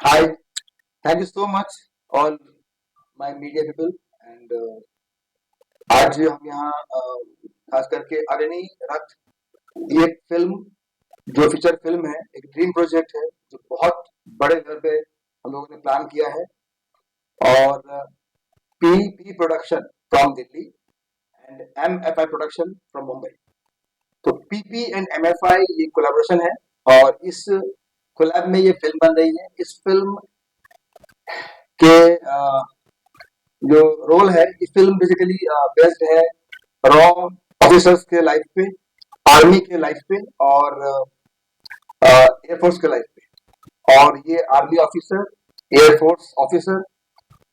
Hi, thank you so much all my media people and आज हम यहाँ खास करके अग्नि रथ ये फिल्म जो फीचर फिल्म है एक ड्रीम प्रोजेक्ट है जो बहुत बड़े लेवल पे हम लोगों ने प्लान किया है और P production from Delhi and MFI production from Mumbai. तो PP एंड MFI ये कोलैबोरेशन है और इस कोलैब में ये फिल्म बन रही है। इस फिल्म के जो रोल है इस फिल्म बेसिकली बेस्ड है रॉ ऑफिसर्स के लाइफ पे, आर्मी के लाइफ पे और एयरफोर्स के लाइफ पे। और ये आर्मी ऑफिसर, एयरफोर्स ऑफिसर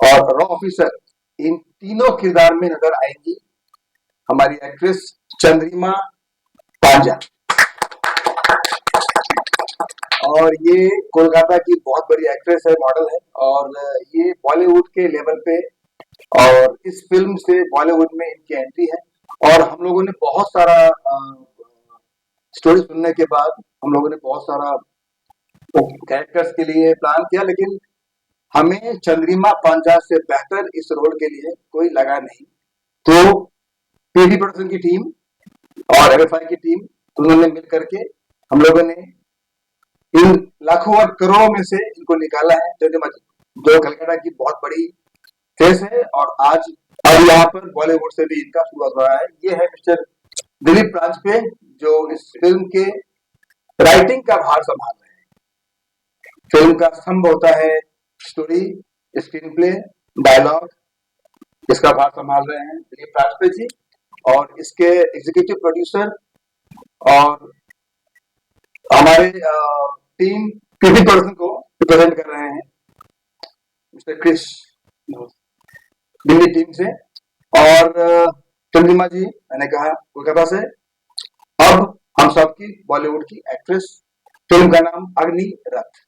और रॉ ऑफिसर इन तीनों किरदार में नजर आएंगी हमारी एक्ट्रेस चंद्रिमा पांजा। और ये कोलकाता की बहुत बड़ी एक्ट्रेस है, मॉडल है और ये बॉलीवुड के लेवल पे और इस फिल्म से बॉलीवुड में इनकी एंट्री है। और हम लोगों ने बहुत सारा स्टोरी सुनने के बाद हम लोगों ने बहुत सारा कैरेक्टर्स के लिए प्लान किया, लेकिन हमें चंद्रिमा पांजा से बेहतर इस रोल के लिए कोई लगा नहीं। तो पीडी प्रोडक्शन की टीम और MFI की टीम दोनों ने मिल करके हम लोगों ने इन लाखों और करोड़ों में से इनको निकाला है। चंद्रिमा जी जो कलकत्ता की बहुत बड़ी फेस है और आज अब यहाँ पर बॉलीवुड से भी इनका शुरुआत हो रहा है। ये है मिस्टर दिलीप राजपे जो इस फिल्म के राइटिंग का भार संभाल रहे हैं। फिल्म का स्तंभ होता है स्टोरी, स्क्रीन प्ले, डायलॉग, इसका भार संभाल रहे हैं दिलीप राजपे जी। और इसके एग्जीक्यूटिव प्रोड्यूसर और हमारे टीम पीवी पर्सन को रिप्रेजेंट कर रहे हैं मिस्टर क्रिश दिल्ली टीम से। और चंद्रिमा जी मैंने कहा कोलकाता से। अब हम सबकी बॉलीवुड की एक्ट्रेस, फिल्म का नाम अग्नि रथ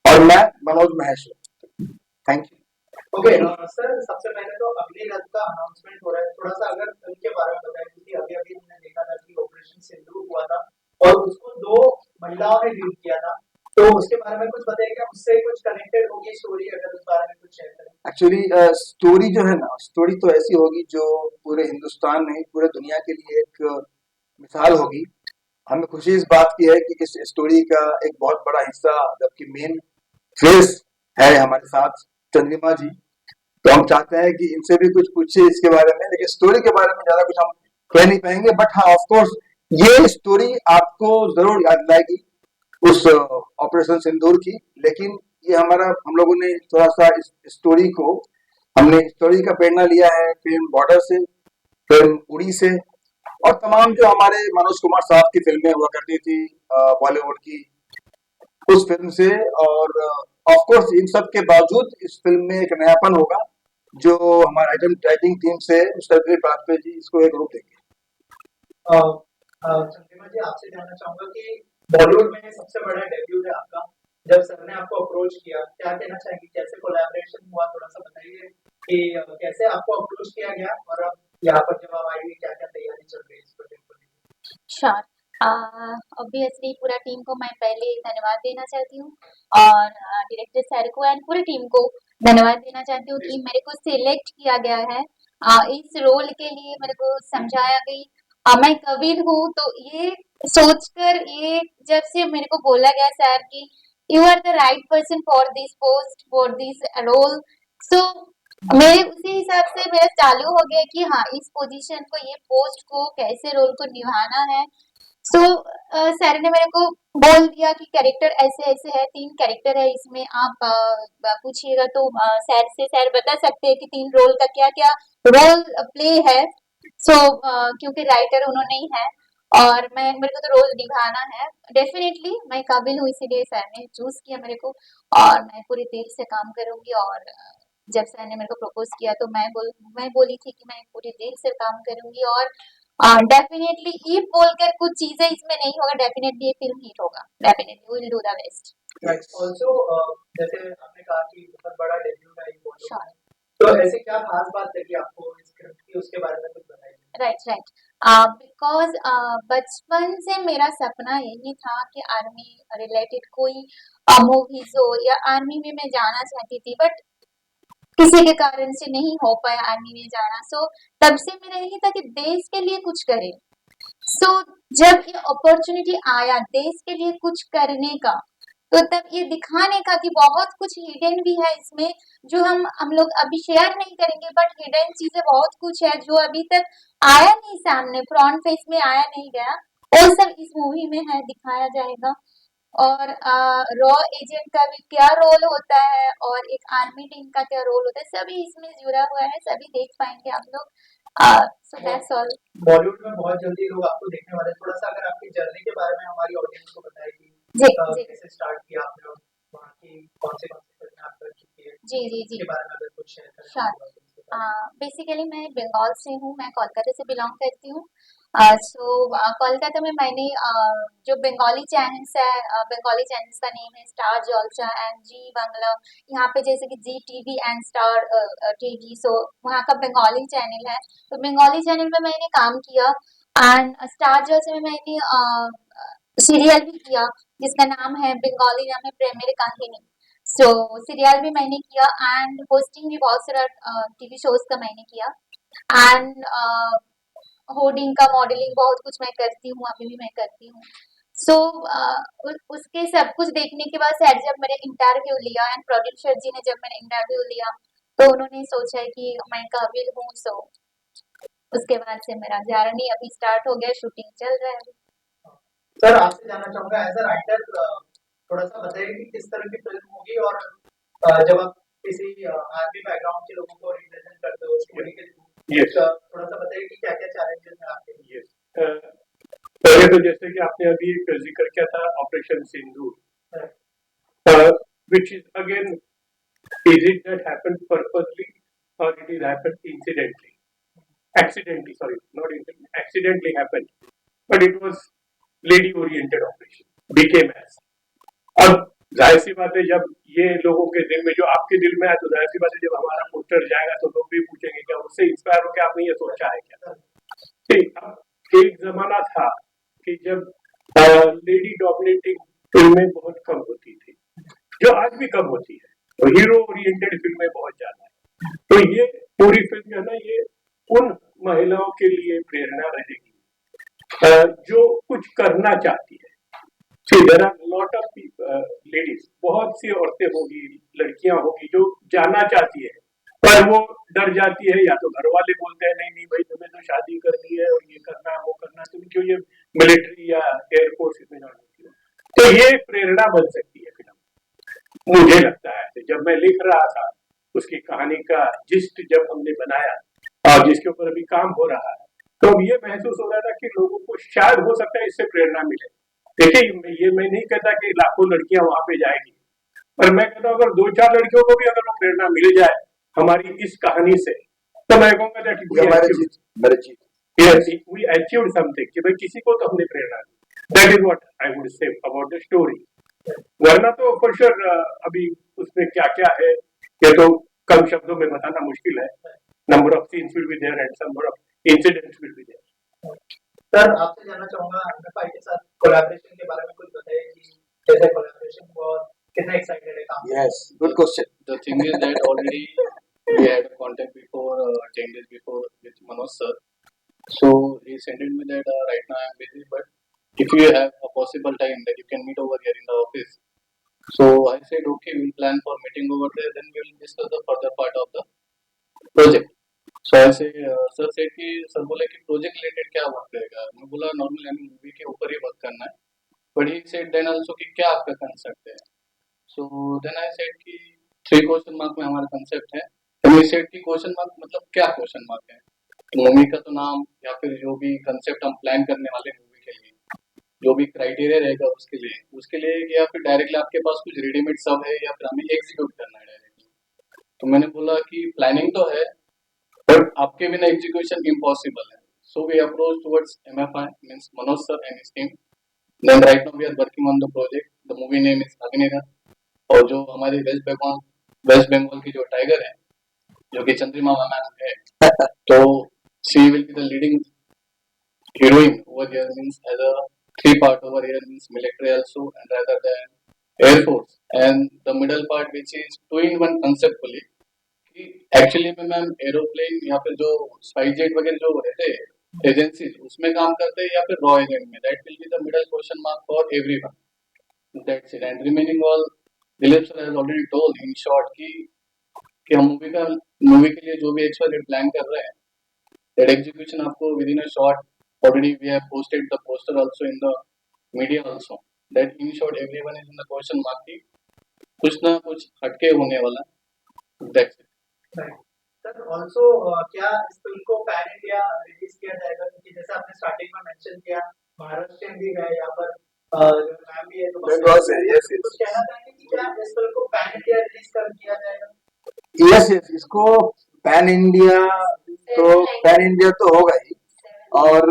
और मैं Manoj Maheshwar. Thank you. Okay sir, सबसे पहले तो अगले रथ का अनाउंसमेंट हो रहा है, थोड़ा सा अगर फिल्म के बारे में बताएं, क्योंकि अभी अभी हमने देखा था कि ऑपरेशन सिंदूर हुआ था और उसको दो महिलाओं ने लीड किया था, तो उसके बारे में कुछ बताइए कि उससे कुछ कनेक्टेड होगी स्टोरी, अगर उस बारे में कुछ शेयर करें। एक्चुअली स्टोरी जो है ना, स्टोरी तो ऐसी होगी जो पूरे हिंदुस्तान नहीं पूरे दुनिया के लिए एक मिसाल होगी। हमें खुशी इस बात की है कि इस स्टोरी का एक बहुत बड़ा हिस्सा जबकि मेन फेस है हमारे साथ चंद्रिमा जी, तो हम चाहते हैं कि इनसे भी कुछ पूछिए इसके बारे में, लेकिन स्टोरी के बारे में ज्यादा कुछ हम कह नहीं पाएंगे। बट हाँ, ऑफ कोर्स ये स्टोरी आपको जरूर याद लाएगी उस ऑपरेशन सिंदूर की। लेकिन ये हमारा हम लोगों ने थोड़ा सा इस स्टोरी को हमने स्टोरी का प्रेरणा लिया है फिल्म बॉर्डर से, फिल्म उड़ी से और तमाम जो हमारे मनोज कुमार साहब की फिल्में हुआ करती थी बॉलीवुड की, उस फिल्म से। और ऑफ कोर्स इन सब के बावजूद इस फिल्म में एक नयापन होगा जो हमारा आइटम राइटिंग टीम से मिस्टर दिलीप राजपे जी इसको एक रूप देंगे। चंद्रिमा जी, आपसे जानना चाहूंगा कि बॉलीवुड में सबसे बड़ा डेब्यू है आपका, जब सर ने आपको अप्रोच किया, क्या कहना चाहेंगे, कैसे कोलैबोरेशन हुआ, थोड़ा सा बताइए कि कैसे आपको अप्रोच किया गया और अब यहाँ पर जब आप आएंगे क्या क्या तैयारी चल रही है इस प्रोजेक्ट को लेकर। श्योर। ऑब्वियसली पूरा टीम को मैं पहले धन्यवाद देना चाहती हूँ और डायरेक्टर सर को एंड पूरी टीम को धन्यवाद देना चाहती हूँ कि मेरे को सिलेक्ट किया गया है इस रोल के लिए। मेरे को समझाया गई मैं कविन हूँ, तो ये सोचकर ये जब से मेरे को बोला गया सर कि you are the right person for this post for this role, so मेरे उसी हिसाब से मेरा चालू हो गया कि हाँ इस पोजीशन को, ये पोस्ट को, कैसे रोल को निभाना है। सो सर ने मेरे को बोल दिया कि कैरेक्टर ऐसे ऐसे है, 3 कैरेक्टर है इसमें, आप पूछिएगा तो सर से सर बता सकते हैं कि 3 रोल का क्या क्या रोल प्ले है। सो क्योंकि राइटर उन्होंने ही है और मैं, मेरे को तो रोल निभाना है, डेफिनेटली मैं काबिल हूँ, इसीलिए सर ने चूज किया मेरे को और मैं पूरी दिल से काम करूंगी। और जब सर ने मेरे को प्रपोज किया तो मैं बोली थी कि मैं पूरी दिल से काम करूंगी और डेफिनेटली ये बोलकर कुछ चीजें इसमें नहीं होगा, डेफिनेटली ये फिल्म हिट होगा, definitely will do the best. Also जैसे आपने कहा कि बहुत बड़ा डेब्यू है ये बॉलीवुड श्योर। में, तो ऐसी क्या खास बात लगी आपको इस स्क्रिप्ट की, उसके बारे में कुछ बताइए। राइट राइट बिकॉज बचपन से मेरा सपना यही था कि आर्मी रिलेटेड कोई मूवीज हो या आर्मी में मैं जाना चाहती थी बट किसी के कारण से नहीं हो पाया आर्मी में जाना सो तब से मेरा यही था कि देश के लिए कुछ करें सो जब ये अपॉर्चुनिटी आया देश के लिए कुछ करने का तो तब ये दिखाने का कि बहुत कुछ हिडन भी है इसमें जो हम लोग अभी शेयर नहीं करेंगे बट हिडन चीजें बहुत कुछ है जो अभी तक आया नहीं सामने फ्रंट फेस में आया नहीं गया और सब इस मूवी में है दिखाया जाएगा और रॉ एजेंट का भी क्या रोल होता है और एक आर्मी टीम का क्या रोल होता है सभी इसमें जुड़ा हुआ है सभी देख पाएंगे आप लोग सो दैट्स ऑल बॉलीवुड में बहुत जल्दी लोग आपको देखने वाले हैं। थोड़ा सा अगर आपकी जर्नी के बारे में हमारी ऑडियंस को बताएं कि जी जी कैसे स्टार्ट किया आपने और वहाँ की कौन से फिल्में आप कर चुकी है जी जी जी इसके बारे में अगर कुछ शेयर करना Sure. होगा तो उसके बारे में। बेसिकली मैं बंगाल से हूँ मैं कोलकाता से बिलोंग करती हूँ सो कोलकाता में मैंने जो बंगाली चैनल्स है बंगाली चैनल्स का नेम है Star Jalsa and Zee Bangla यहाँ पे जैसे कि Zee TV and Star TV so वहाँ का बंगाली चैनल है तो बंगाली चैनल पे मैंने काम किया एंड स्टार जलसा में मैंने सीरियल भी किया जिसका नाम है बंगाली नाम है प्रेमेर काहिनी सो सीरियल भी मैंने किया एंड होस्टिंग भी बहुत सारा टीवी शोज का मैंने किया एंड होर्डिंग का मॉडलिंग बहुत कुछ मैं करती हूँ अभी भी मैं करती हूँ सो उसके सब कुछ देखने के बाद सर जब मैंने इंटरव्यू लिया एंड प्रोड्यूसर जी ने जब मैंने इंटरव्यू लिया तो उन्होंने सोचा कि मैं काबिल हूँ सो उसके बाद से मेरा जर्नी अभी स्टार्ट हो गया शूटिंग चल रहा है सर आपसे जानना चाहूंगा एज अ राइटर थोड़ा सा बताइए कि किस तरह की फिल्म होगी और जब आप किसी आर्मी बैकग्राउंड के लोगों को रिप्रेजेंट करते हो स्टोरी के थ्रू यस थोड़ा सा बताइए कि क्या क्या चैलेंजेस हैं आपके लिए। यस पहले तो जैसे कि आपने अभी एक जिक्र किया था operation Sindoor which is again is it that happened purposely or it is happened accidentally sorry not accidentally happened but it was lady oriented operation became as अब जाहिर सी बात है जब ये लोगों के दिल में जो आपके दिल में है तो जाहिर सी बात है जब हमारा पोस्टर जाएगा तो लोग भी पूछेंगे क्या उससे इंस्पायर होकर आपने ये सोचा है क्या ठीक अब एक जमाना था कि जब लेडी डोमिनेटिंग फिल्में बहुत कम होती थी जो आज भी कम होती है तो हीरो ओरिएंटेड फिल्में बहुत ज्यादा है तो ये पूरी फिल्म जो है ना ये उन महिलाओं के लिए प्रेरणा रहेगी जो कुछ करना चाहती है See, there are lot of ladies, बहुत सी औरतें होगी लड़कियां होगी जो जाना चाहती है पर वो डर जाती है या तो घर वाले बोलते हैं नहीं नहीं भाई तुम्हें तो शादी करनी है और ये करना वो करना तुम क्यों ये मिलिट्री या एयरफोर्स में जाना हो तो ये प्रेरणा बन सकती है फिल्म मुझे लगता है जब मैं लिख रहा था उसकी कहानी का जिस्ट जब हमने बनाया और जिसके ऊपर अभी काम हो रहा है तो अब ये महसूस हो रहा था कि लोगों को शायद हो सकता है इससे प्रेरणा मिले देखिए ये मैं नहीं कहता कि लाखों लड़कियां वहां पे जाएगी पर मैं कहता हूँ अगर 2-4 लड़कियों को भी अगर वो प्रेरणा मिल जाए हमारी इस कहानी से तो मैं कहूँगा दैट वी अचीव्ड समथिंग कि भाई किसी को तो हमने प्रेरणा दी that is what I would say about the story वरना तो फॉर श्योर अभी उसमें क्या क्या है ये तो कम शब्दों में बताना मुश्किल है number of scenes will be there and number of incidents will be there sir आपसे जानना चाहूंगा एमएफआई के साथ कोलैबोरेशन के बारे में कुछ बताइए कि कैसे कोलैबोरेशन हुआ और कितना एक्साइटेड है काम Yes, good question. The thing is that already we had a contact before 10 days before with Manoj sir. So he sent me that right now I am busy, but if you have a possible time that you can meet over here in the office. So I said okay, we'll plan for meeting over there. Then we will discuss the further part of the project. So I say sir से कि sir बोले कि project related क्या work करेगा मैं बोला normally हमें movie के ऊपर ही वर्क करना है but he said then also कि क्या आपका कंसेप्ट है सो देन आई सेड कि 3 क्वेश्चन मार्क में हमारा कंसेप्ट है तो ही सेड कि क्वेश्चन मार्क मतलब क्या क्वेश्चन मार्क है तो मूवी का तो नाम या फिर जो भी कंसेप्ट हम प्लान करने वाले मूवी के लिए जो भी क्राइटेरिया रहेगा उसके लिए या फिर डायरेक्टली आपके पास कुछ रेडीमेड सब है या फिर हमें एग्जीक्यूट करना है डायरेक्टली तो मैंने बोला कि प्लानिंग तो है बट आपके बिना एग्जीक्यूशन इम्पॉसिबल है so we approach towards MFI means Manoj sir and his team then right now we are working on the project the movie name is Agnigar और जो हमारे वेस्ट बंगाल की जो टाइगर है जो कि चंद्रिमा मैम है तो she will be the leading heroine over here, means as a three part over here, means military also and rather than air force, and the middle part which is two in one conceptually कि actually में ma'am aeroplane या फिर जो spice jet वगैरह जो रहते हैं agencies उसमें काम करते हैं या फिर रॉ एजेंट में, that will be the middle question mark for everyone, that's it. And remaining all Dilip sir has already told in short कि हम मूवी के लिए जो भी एक्स्ट्रा प्लान कर रहे हैं, दैट एग्जीक्यूशन आपको with in a short already we have posted the poster also in the media also, that in short everyone is in the question mark कि कुछ ना कुछ हटके होने वाला, that's it। Right. Sir also क्या इस फिल्म को पैन इंडिया रिलीज किया जाएगा, क्योंकि जैसे आपने स्टार्टिंग में मेंशन किया महाराष्ट्र भी है यहाँ पर, मैम भी है, तो बंगाल से, yes, yes. तो कहना चाहेंगे कि क्या इस फिल्म को पैन इंडिया रिलीज कर किया जाएगा? यस यस, इसको पैन इंडिया तो होगा ही, और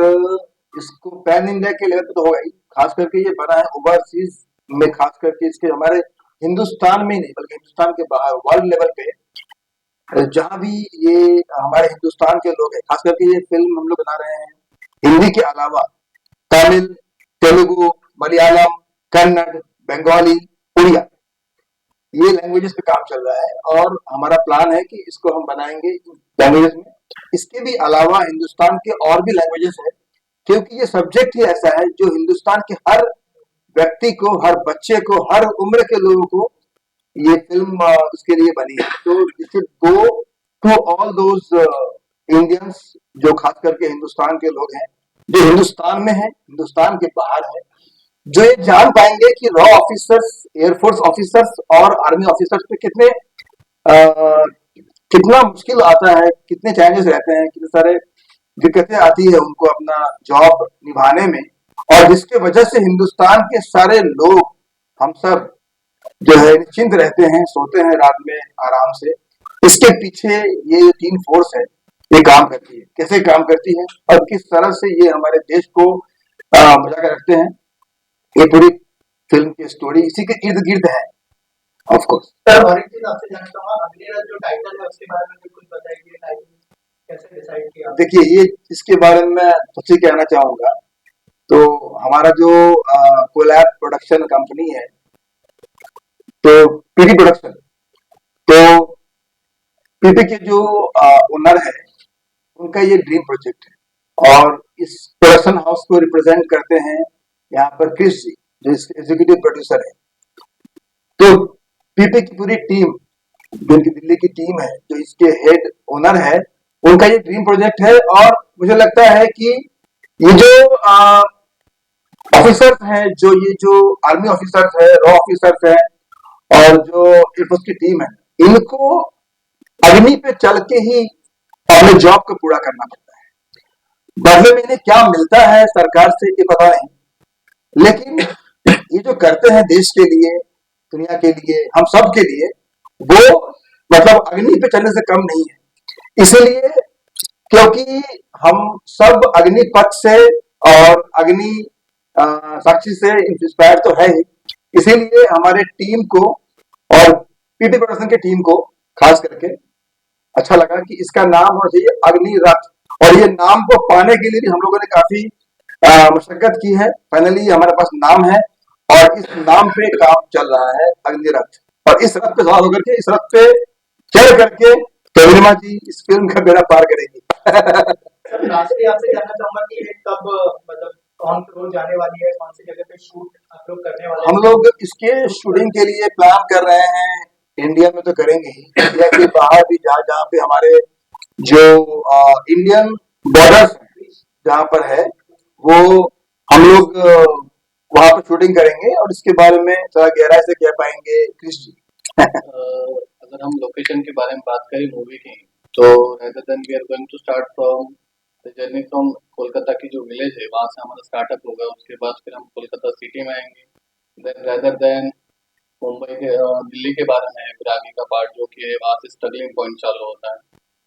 इसको पैन इंडिया के लेवल पे तो होगा ही। खास करके ये बना है ओवरसीज में, खास करके इसके हमारे हिंदुस्तान में ही नहीं बल्कि हिंदुस्तान के बाहर वर्ल्ड लेवल पे जहां भी ये हमारे हिंदुस्तान के लोग हैं, खास करके ये फिल्म हम लोग बना रहे हैं हिंदी के अलावा तमिल, तेलुगु, मलयालम, कन्नड़, बंगाली, उड़िया, ये लैंग्वेजेस पे काम चल रहा है और हमारा प्लान है कि इसको हम बनाएंगे लैंग्वेजेस में। इसके भी अलावा हिंदुस्तान के और भी लैंग्वेजेस है, क्योंकि ये सब्जेक्ट ही ऐसा है जो हिंदुस्तान के हर व्यक्ति को, हर बच्चे को, हर उम्र के लोगों को ये फिल्म उसके लिए बनी है। तो it will go to all those Indians जो खास करके हिंदुस्तान के लोग हैं, जो हिंदुस्तान में है, हिंदुस्तान के बाहर है, जो ये जान पाएंगे कि रॉ ऑफिसर्स, एयरफोर्स ऑफिसर्स और आर्मी ऑफिसर्स पे कितना मुश्किल आता है, कितने चैलेंजेस रहते हैं, कितने सारे दिक्कतें आती है उनको अपना जॉब निभाने में, और जिसके वजह से हिंदुस्तान के सारे लोग, हम सब जो है निश्चिंत रहते हैं, सोते हैं रात में आराम से। इसके पीछे ये जो टीम फोर्स है ये काम करती है, कैसे काम करती है और किस तरह से ये हमारे देश को बचा कर रखते हैं, ये पूरी फिल्म की स्टोरी इसी के इर्द गिर्द है। ऑफ कोर्स सर और एक चीज आपसे जानना चाहूंगा, अगले जो टाइटल है उसके बारे में भी कुछ बताइए, टाइटल कैसे डिसाइड किया? देखिए, ये इसके बारे में मैं कुछ ही कहना चाहूंगा। तो हमारा जो कोलैब प्रोडक्शन कंपनी है, तो पीपी प्रोडक्शन, तो पीपी के जो ओनर है उनका ये ड्रीम प्रोजेक्ट है, और इस प्रोडक्शन हाउस को रिप्रेजेंट करते हैं यहाँ पर क्रिश जी, जो इसके एग्जीक्यूटिव प्रोड्यूसर है। तो पीपी की पूरी टीम, जो इनकी दिल्ली की टीम है, जो इसके हेड ओनर है, उनका ये ड्रीम प्रोजेक्ट है। और मुझे लगता है कि ये जो ऑफिसर्स हैं, जो आर्मी ऑफिसर्स है, रॉ ऑफिसर्स है, और जो एयरफोर्स की टीम है, इनको अग्नि पे चल के ही अपने जॉब को पूरा करना पड़ता है। बदले में इन्हें क्या मिलता है सरकार से ये पता नहीं, लेकिन ये जो करते हैं देश के लिए, दुनिया के लिए, हम सब के लिए, वो मतलब अग्नि पे चलने से कम नहीं है। इसलिए क्योंकि हम सब अग्नि पथ से और अग्नि साक्षी से इंस्पायर तो है ही, इसीलिए हमारे टीम को और पीपी प्रोडक्शन की टीम को खास करके अच्छा लगा कि इसका नाम होना चाहिए अग्नि रथ, और ये नाम को पाने के लिए भी हम लोगों ने काफी मशक्कत की है। फाइनली हमारे पास नाम है और इस नाम पे काम चल रहा है, अग्नि रथ, और इस रथ पे सवार होकर के, इस रथ पे चढ़ करके कविरमा जी इस फिल्म का बेड़ा पार करेंगी। सर लास्टली आपसे जानना चाहूंगा कि ये कब मतलब कौन फ्लोर जाने वाली है, कौन सी जगह पे शूट आप लोग करने वाले हैं? हम लोग इसके शूटिंग के लिए प्लान कर रहे हैं, इंडिया में तो करेंगे ही, इंडिया के बाहर भी जहाँ पे हमारे जो इंडियन बॉर्डर्स जहाँ पर है, वो हम लोग वहां पर शूटिंग करेंगे, और इसके बारे में थोड़ा गहराई से कह पाएंगे कृष्ण जी। अगर हम लोकेशन के बारे में बात करें मूवी की, तो rather than we are going to start from the journey from Kolkata की जो विलेज है वहाँ से हमारा स्टार्टअप होगा, उसके बाद फिर हम कोलकाता सिटी में आएंगे, देन rather than मुंबई के दिल्ली के बारे में फिर आगे का पार्ट जो कि है वहाँ से स्ट्रगलिंग पॉइंट चालू होता है,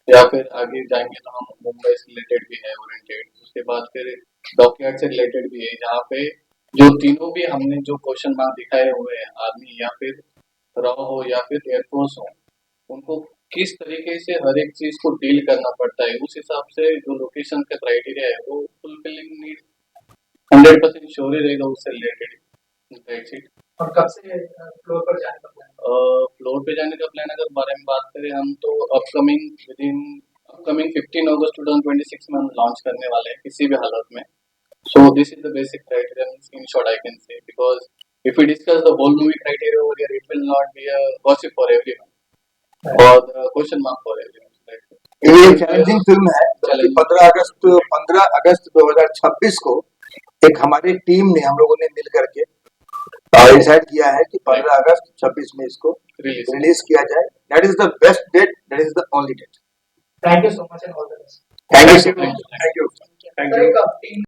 या फिर आगे जाएंगे तो हम मुंबई से रिलेटेड भी है ओरिएंटेड, उसके बाद फिर डॉकयार्ड से रिलेटेड भी है, जहाँ पे जो तीनों भी हमने जो क्वेश्चन मार्क दिखाए हुए हैं, आर्मी या फिर रॉ हो या फिर एयरफोर्स हो, उनको किस तरीके से हर एक चीज को डील करना पड़ता है, उस हिसाब से जो लोकेशन का क्राइटेरिया है वो फुलफिलिंग नीड 100% श्योर ही रहेगा उससे रिलेटेड। That's it. और कब से फ्लोर पर जाने का प्लान? फ्लोर पे जाने का प्लान अगर बारे में बात करें हम तो अपकमिंग 15 अगस्त 2026 में हम लॉन्च करने वाले हैं किसी भी हालत में। So this is the basic criteria in short I can say, because if we discuss the whole movie criteria over here, it will not be a gossip for everyone or the question mark for everyone. Right? ये challenging film है। Challenging. 15 अगस्त 2026 को एक हमारी team ने हम लोगों ने मिल करके डिसाइड किया है कि 15 अगस्त 26 में इसको Release. रिलीज किया जाए। That is the best date, that is the only date. Thank you so much and all the best. Thank you Thank so you. Much, thank you. Thank sir you. एक team